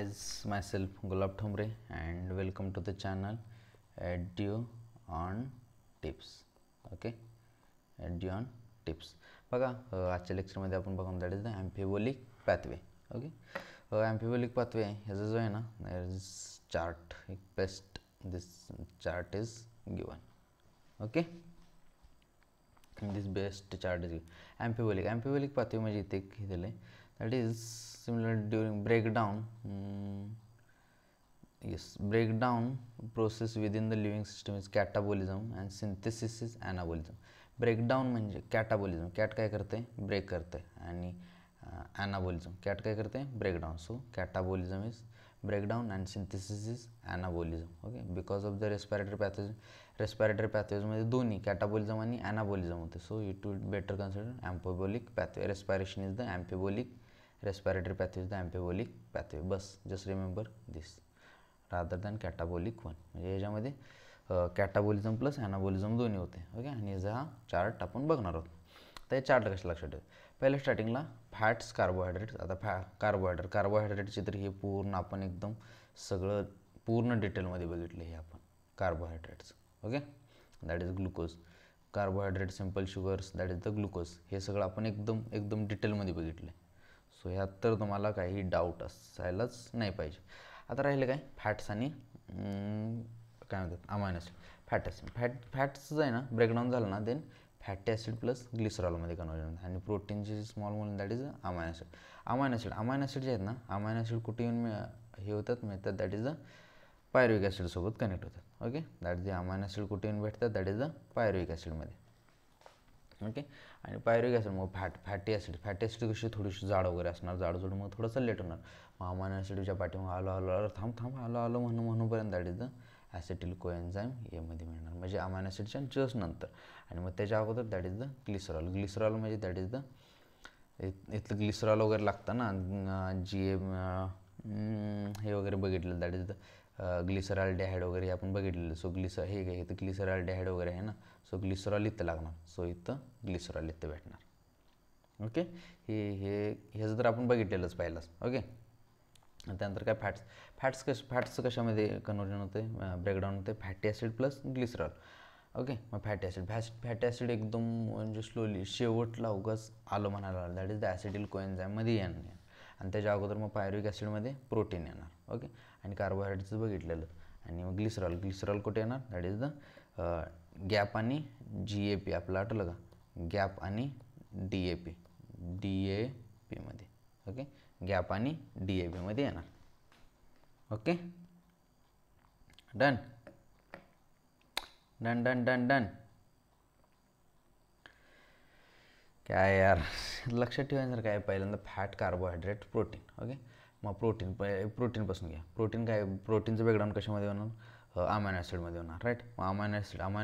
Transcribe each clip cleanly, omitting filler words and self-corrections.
Is myself Gulab Thomre and welcome to the channel Edu on Tips. Okay, Edu on Tips. बघा आजच्या लेक्चरमध्ये आपण बघून that is the amphibolic pathway. Okay, amphibolic pathway ह्याचा जो आहे ना, देयर इज चार्ट एक best this chart is given. Okay, this best chart is amphibolic pathway म्हणजे इथे हे दिलं आहे that is similar during breakdown process within the living system is catabolism and synthesis is anabolism. Breakdown म्हणजे कॅटाबोलिझम, cat काय करते break करते, आणि ॲनाबोलिझम कॅट काय करते breakdown. So catabolism is breakdown and synthesis is anabolism. Okay, because of the respiratory पॅथवेजमध्ये दोन्ही catabolism आणि ॲनाबोलिझम होते. So it would better consider amphibolic pathway. Respiration is the amphibolic, respiratory pathway is the amphibolic pathway. बस just remember this rather than catabolic one. म्हणजे ह्याच्यामध्ये कॅटाबोलिझम plus ॲनाबोलिझम दोन्ही होते. Okay, आणि याचा हा चार्ट आपण बघणार आहोत. तर हे चार्ट कशा लक्षात ठेवा. पहिल्या स्टार्टिंगला फॅट्स, कार्बोहायड्रेट्स. आता कार्बोहायड्रेटची तर हे पूर्ण आपण एकदम सगळं पूर्ण डिटेलमध्ये बघितले. हे आपण carbohydrates. Okay, that is glucose. Carbohydrate, simple sugars, that is the glucose. हे सगळं आपण एकदम डिटेलमध्ये बघितलं. सो ह्यात तर तुम्हाला काही डाऊट असायलाच नाही पाहिजे. आता राहिले काय फॅट्स आणि काय म्हणतात अमायनो ॲसिड. फॅट्सचं आहे ना ब्रेकडाऊन झालं ना, देन फॅटी ॲसिड प्लस ग्लिसरॉलमध्ये कन्वर्जन. आणि प्रोटीनचे स्मॉल मोल दॅट इज अमायनो ॲसिड जे आहेत ना, अमायनो ॲसिड कुठे येऊन हे होतात मिळतात, दॅट इज द पायरुविक ॲसिडसोबत कनेक्ट होतात. Okay, that is the amino acid कुठे येऊन भेटतात, दॅट इज द पायरुविक ॲसिडमध्ये. ओके, आणि पायरुविक ॲसिड मग फॅटी ॲसिड कशी थोडीशी जाड वगैरे असणार, जाड मग थोडंसं लेट होणार. मग अमायनो ॲसिडच्या पाठी मग आलो थांब आलो म्हणूपर्यंत दॅट इज द ॲसिटिल कोएन्झाईम एमध्ये मिळणार, म्हणजे अमायनो ॲसिडच्या जस्ट नंतर. आणि मग त्याच्या अगोदर दॅट इज द ग्लिसरॉल म्हणजे दॅट इज द इथलं ग्लिसरॉल वगैरे लागतं ना, हे वगैरे बघितलेलं, दॅट इज द ग्लिसरॉल्डिहाइड वगैरे आपण बघितलेलं. सो हे काय इथं ग्लिसरॉल्डिहाइड वगैरे आहे ना, सो ग्लिसरॉल इथं लागणार. सो इथं ग्लिसरॉल इथं भेटणार. ओके, ह्याचं तर आपण बघितलेलंच पहिलाच. ओके, त्यानंतर काय फॅट्स कशामध्ये कन्वर्जन होते, ब्रेकडाऊन होते, fatty acid plus glycerol. Okay, मग फॅटी ॲसिड एकदम म्हणजे स्लोली शेवटला उगाच आलं म्हणायला, दॅट इज द ॲसिटिल कोएन्झाईममध्ये येणार. आणि त्याच्या अगोदर मग पायरुविक ॲसिडमध्ये प्रोटीन येणार. ओके, आणि कार्बोहायड्रेटचं बघितलेलं. आणि मग ग्लिसरॉल कुठे येणार, दॅट इज द गॅप आणि GAP. आपलं आठवलं का, गॅप आणि DAP मध्ये. ओके, गॅप आणि DAP मध्ये येणार. Okay, done. काय यार लक्षात ठेवायचं काय, पहिल्यांदा फॅट, कार्बोहायड्रेट, प्रोटीन. ओके, मग प्रोटीनपासून घ्या. प्रोटीनचं ब्रेकडाऊन कशामध्ये होणार, अमायनो ॲसिडमध्ये होणार. राईट, मग अमायनो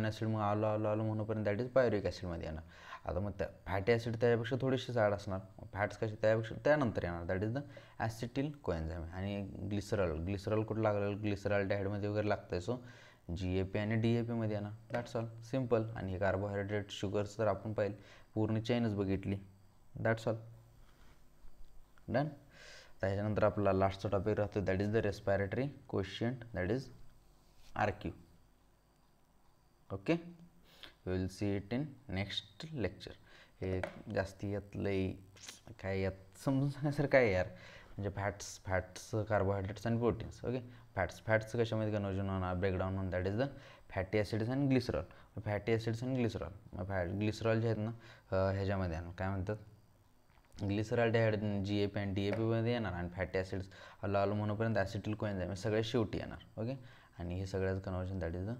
ॲसिड मग आलो म्हणूनपर्यंत दॅट इज पायरुविक ॲसिडमध्ये येणार. आता मग त्या फॅटी ॲसिड त्याच्यापेक्षा थोडीशी जाड असणार, फॅट्स कशी त्यापेक्षा त्यानंतर येणार, दॅट इज द ॲसिटिल कोएन्झाईम. आणि ग्लिसरॉल कुठं लागलं, ग्लिसरॉल्डिहाइडमध्ये वगैरे लागतं आहे. सो GAP आणि DAP मध्ये येणार. That's all, simple. आणि हे कार्बोहायड्रेट, शुगर्स तर आपण पाहिलं पूर्ण चेनच बघितली. That's all, done. त्याच्यानंतर आपला लास्टचा टॉपिक राहतो, that is the respiratory quotient, that is RQ. Okay, we will see it in next lecture. हे जास्ती यातलं काय यात समजून सांगायसारखं काय यार, म्हणजे फॅट्स, कार्बोहायड्रेट्स आणि प्रोटीन्स. ओके, फॅट्स कशामध्ये कन्वर्जन होणार, ब्रेकडाऊन होणार, that is the fatty acids आणि ग्लिसरॉल. ग्लिसरॉल जे आहेत ना ह्याच्यामध्ये येणार, काय म्हणतात ग्लिसरॉल्डिहाइड, GAP आणि DAP मध्ये येणार. आणि फॅटी ॲसिड्स आलो म्हणूपर्यंत ॲसिटिल कोएन्झाईम सगळे शेवटी येणार. ओके, आणि हे सगळ्याचं conversion that is the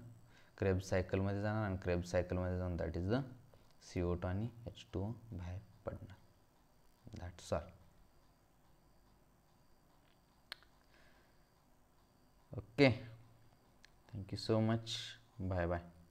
Krebs सायकलमध्ये जाणार. आणि क्रेब्स सायकलमध्ये जाऊन दॅट इज द CO2 आणि H2O बाहेर पडणार. That's all. Okay, thank you so much, bye bye.